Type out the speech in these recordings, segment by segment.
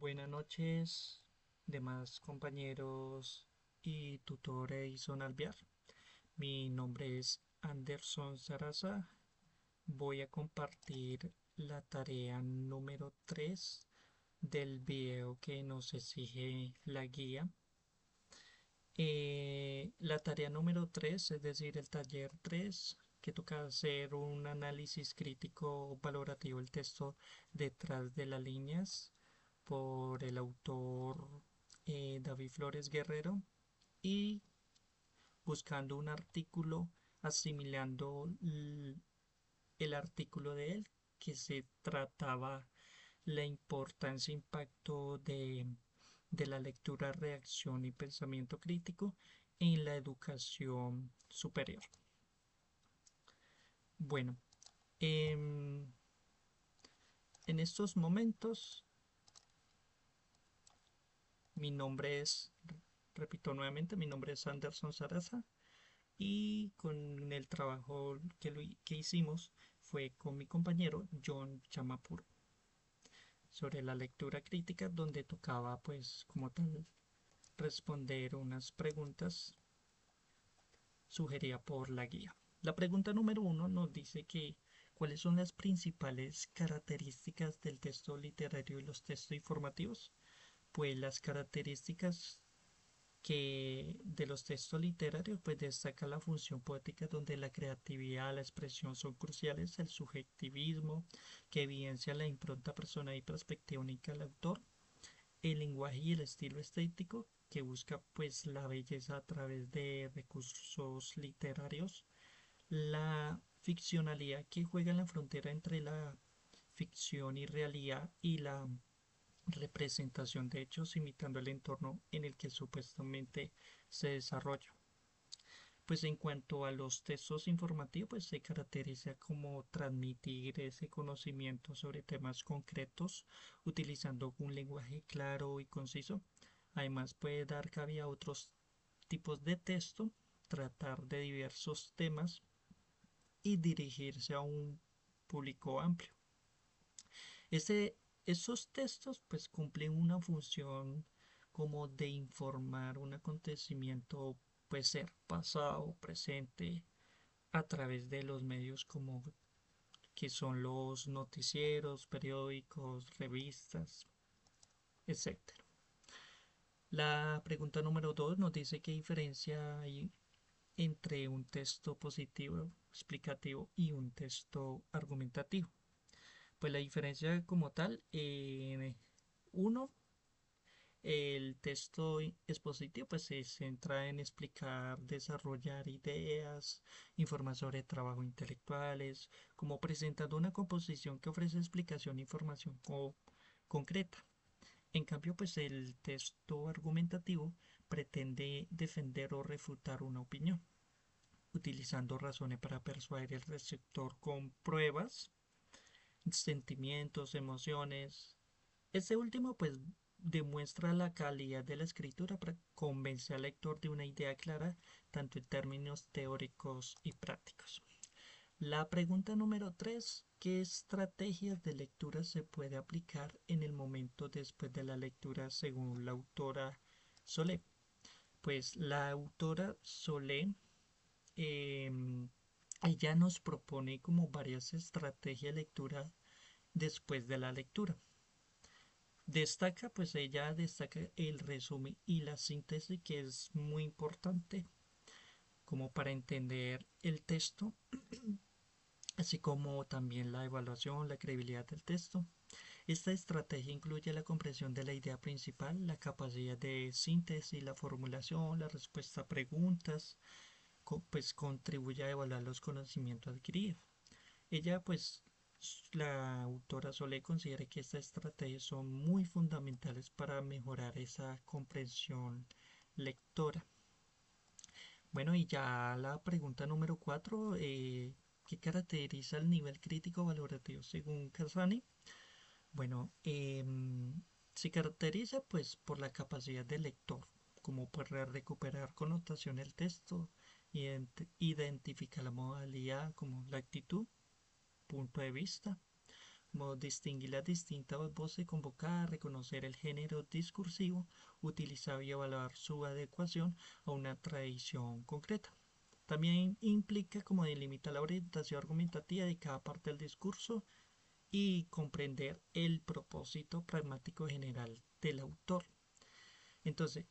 Buenas noches, demás compañeros y tutor Edison Alvear. Mi nombre es Anderson Saraza. Voy a compartir la tarea número 3 del video que nos exige la guía. La tarea número 3, es decir, el taller 3, que toca hacer un análisis crítico valorativo del texto detrás de las líneas por el autor David Flores Guerrero y buscando un artículo asimilando el artículo de él que se trataba la importancia e impacto de la lectura, reacción y pensamiento crítico en la educación superior. Bueno, em, en estos momentos mi nombre es, repito nuevamente, mi nombre es Anderson Saraza y con el trabajo que hicimos fue con mi compañero John Chamapur sobre la lectura crítica, donde tocaba pues como tal responder unas preguntas sugerida por la guía. La pregunta número uno nos dice que ¿cuáles son las principales características del texto literario y los textos informativos? Pues las características que de los textos literarios pues destaca la función poética donde la creatividad, la expresión son cruciales, el subjetivismo que evidencia la impronta personal y perspectiva única del autor, el lenguaje y el estilo estético que busca pues la belleza a través de recursos literarios, la ficcionalidad que juega en la frontera entre la ficción y realidad y la representación de hechos imitando el entorno en el que supuestamente se desarrolla. Pues en cuanto a los textos informativos, pues se caracteriza como transmitir ese conocimiento sobre temas concretos utilizando un lenguaje claro y conciso. Además puede dar cabida a otros tipos de texto, tratar de diversos temas y dirigirse a un público amplio. Ese, esos textos pues cumplen una función como de informar un acontecimiento, puede ser pasado, presente, a través de los medios como que son los noticieros, periódicos, revistas, etcétera. La pregunta número 2 nos dice qué diferencia hay entre un texto positivo, explicativo y un texto argumentativo. Pues la diferencia como tal, uno, el texto expositivo pues se centra en explicar, desarrollar ideas, informar sobre trabajo intelectuales, como presentando una composición que ofrece explicación e información concreta. En cambio, pues el texto argumentativo pretende defender o refutar una opinión, utilizando razones para persuadir al receptor con pruebas, sentimientos, emociones. Este último pues demuestra la calidad de la escritura para convencer al lector de una idea clara, tanto en términos teóricos y prácticos. La pregunta número 3: ¿qué estrategias de lectura se puede aplicar en el momento después de la lectura según la autora Solé? Pues la autora Solé, ella nos propone como varias estrategias de lectura después de la lectura. Destaca, pues ella destaca el resumen y la síntesis que es muy importante como para entender el texto, así como también la evaluación, la credibilidad del texto. Esta estrategia incluye la comprensión de la idea principal, la capacidad de síntesis, la formulación, la respuesta a preguntas, pues contribuye a evaluar los conocimientos adquiridos. Ella, pues, la autora Solé considera que estas estrategias son muy fundamentales para mejorar esa comprensión lectora. Bueno, y ya la pregunta número 4, ¿qué caracteriza el nivel crítico valorativo según Casani? Bueno, se caracteriza pues por la capacidad del lector, como para recuperar connotación del texto, identificar la modalidad como la actitud, punto de vista, como distinguir las distintas voces convocadas, reconocer el género discursivo utilizado y evaluar su adecuación a una tradición concreta. También implica como delimitar la orientación argumentativa de cada parte del discurso y comprender el propósito pragmático general del autor. Entonces,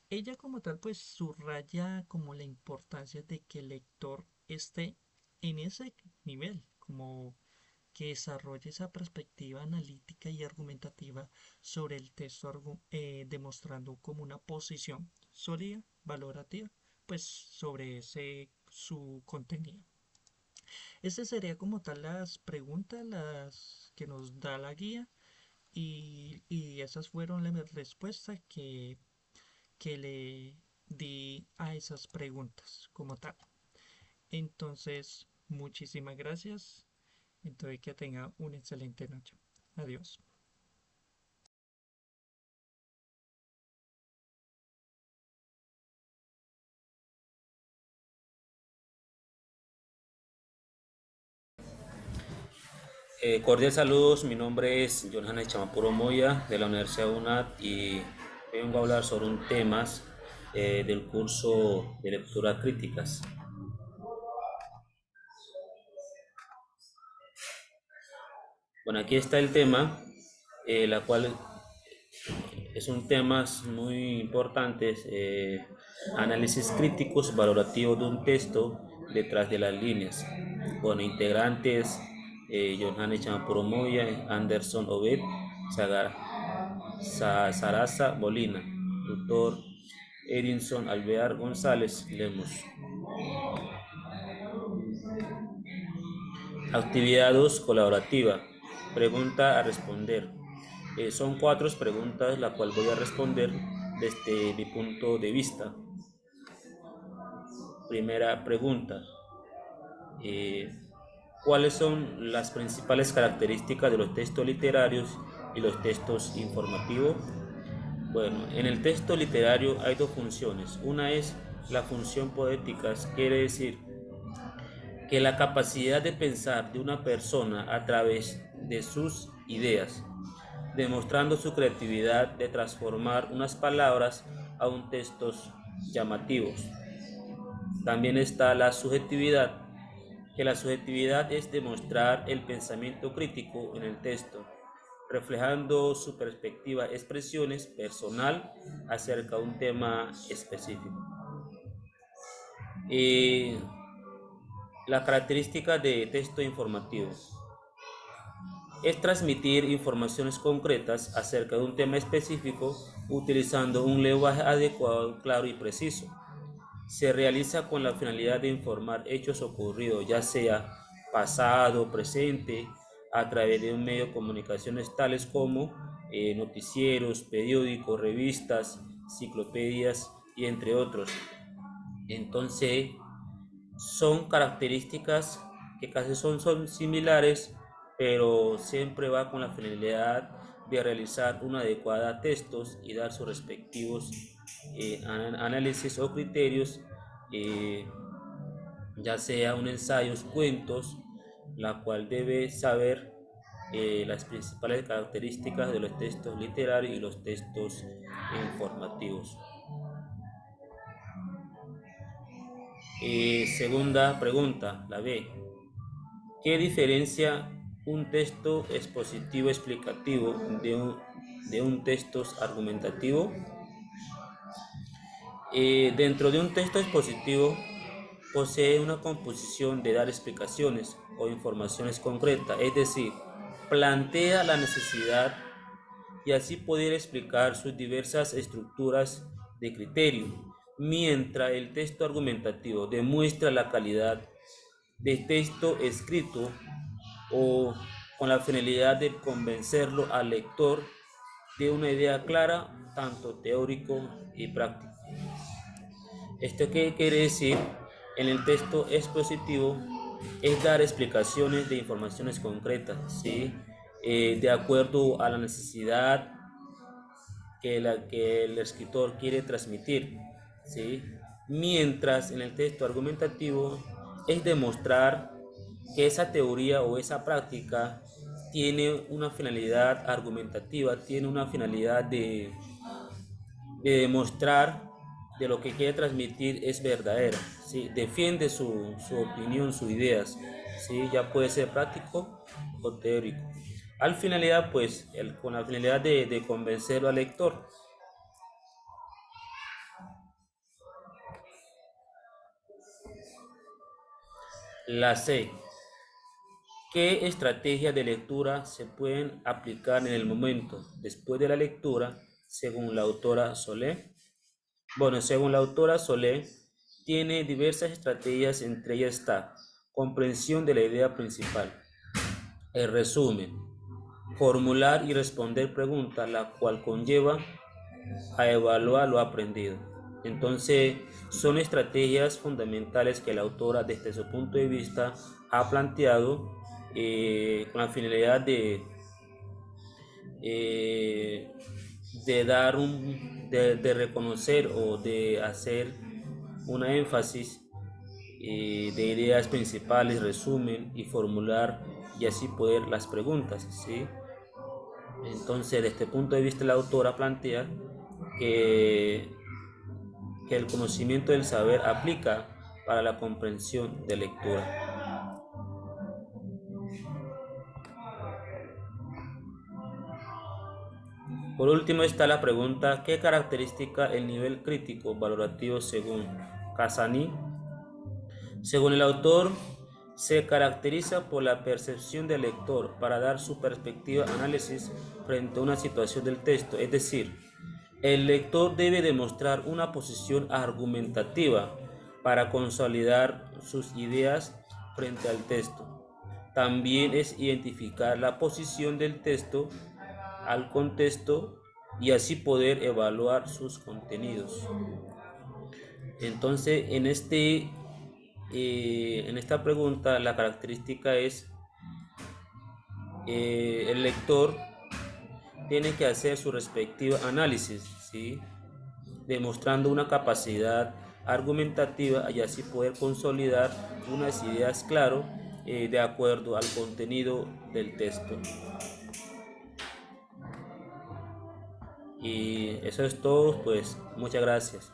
ella como tal pues subraya como la importancia de que el lector esté en ese nivel, como que desarrolle esa perspectiva analítica y argumentativa sobre el texto, demostrando como una posición sólida, valorativa, pues sobre ese su contenido. Ese sería como tal las preguntas las que nos da la guía y esas fueron las respuestas que le di a esas preguntas como tal. Entonces, muchísimas gracias. Entonces, que tenga una excelente noche. Adiós. Cordial saludos, mi nombre es Johannes Chamapuro Moya de la Universidad UNAD y vengo a hablar sobre un tema del curso de lectura críticas. Bueno, aquí está el tema, la cual es un tema muy importante, análisis críticos valorativos de un texto detrás de las líneas. Bueno, integrantes, Johannes Chamapuro Moya, Anderson Obed, Sagar, Sarasa Molina, tutor Edinson Alvear González Lemos. Actividad 2 colaborativa. Pregunta a responder. Son cuatro preguntas la cual voy a responder desde mi punto de vista. Primera pregunta. eh, ¿Cuáles son las principales características de los textos literarios y los textos informativos? Bueno, en el texto literario hay dos funciones. Una es la función poética, quiere decir que la capacidad de pensar de una persona a través de sus ideas, demostrando su creatividad de transformar unas palabras a un textos llamativos. También está la subjetividad, que la subjetividad es demostrar el pensamiento crítico en el texto, reflejando su perspectiva, expresiones personal acerca de un tema específico. Y la característica de texto informativo es transmitir informaciones concretas acerca de un tema específico utilizando un lenguaje adecuado, claro y preciso. Se realiza con la finalidad de informar hechos ocurridos, ya sea pasado o presente, a través de un medio de comunicaciones tales como noticieros, periódicos, revistas, enciclopedias y entre otros. Entonces, son características que casi son similares, pero siempre va con la finalidad de realizar una adecuada textos y dar sus respectivos análisis o criterios, eh, ya sea un ensayo, cuentos, la cual debe saber las principales características de los textos literarios y los textos informativos. Segunda pregunta, la B. ¿Qué diferencia un texto expositivo explicativo de un texto argumentativo? Dentro de un texto expositivo posee una composición de dar explicaciones o informaciones concretas, es decir, plantea la necesidad y así poder explicar sus diversas estructuras de criterio, mientras el texto argumentativo demuestra la calidad de texto escrito o con la finalidad de convencerlo al lector de una idea clara, tanto teórico y práctico. ¿Esto qué quiere decir? En el texto expositivo es dar explicaciones de informaciones concretas, ¿sí? De acuerdo a la necesidad que el escritor quiere transmitir, ¿sí? Mientras en el texto argumentativo es demostrar que esa teoría o esa práctica tiene una finalidad argumentativa, tiene una finalidad de demostrar de lo que quiere transmitir es verdadera, ¿sí? Defiende su opinión, sus ideas, ¿sí? Ya puede ser práctico o teórico. Al finalidad, pues, con la finalidad de convencer al lector. La C. ¿Qué estrategias de lectura se pueden aplicar en el momento después de la lectura según la autora Solé? Bueno, según la autora Solé, tiene diversas estrategias, entre ellas está comprensión de la idea principal, el resumen, formular y responder preguntas, la cual conlleva a evaluar lo aprendido. Entonces, son estrategias fundamentales que la autora, desde su punto de vista, ha planteado con la finalidad eh, de dar de reconocer o de hacer una énfasis de ideas principales, resumen y formular y así poder las preguntas, ¿sí? Entonces, desde este punto de vista, la autora plantea que, que el conocimiento del saber aplica para la comprensión de lectura. Por último está la pregunta, ¿qué caracteriza el nivel crítico valorativo según Casani? Según el autor, se caracteriza por la percepción del lector para dar su perspectiva análisis frente a una situación del texto, es decir, el lector debe demostrar una posición argumentativa para consolidar sus ideas frente al texto. También es identificar la posición del texto al contexto y así poder evaluar sus contenidos. Entonces, en esta pregunta, la característica es el lector tiene que hacer su respectivo análisis, ¿sí? Demostrando una capacidad argumentativa y así poder consolidar unas ideas claras de acuerdo al contenido del texto. Y eso es todo, pues muchas gracias.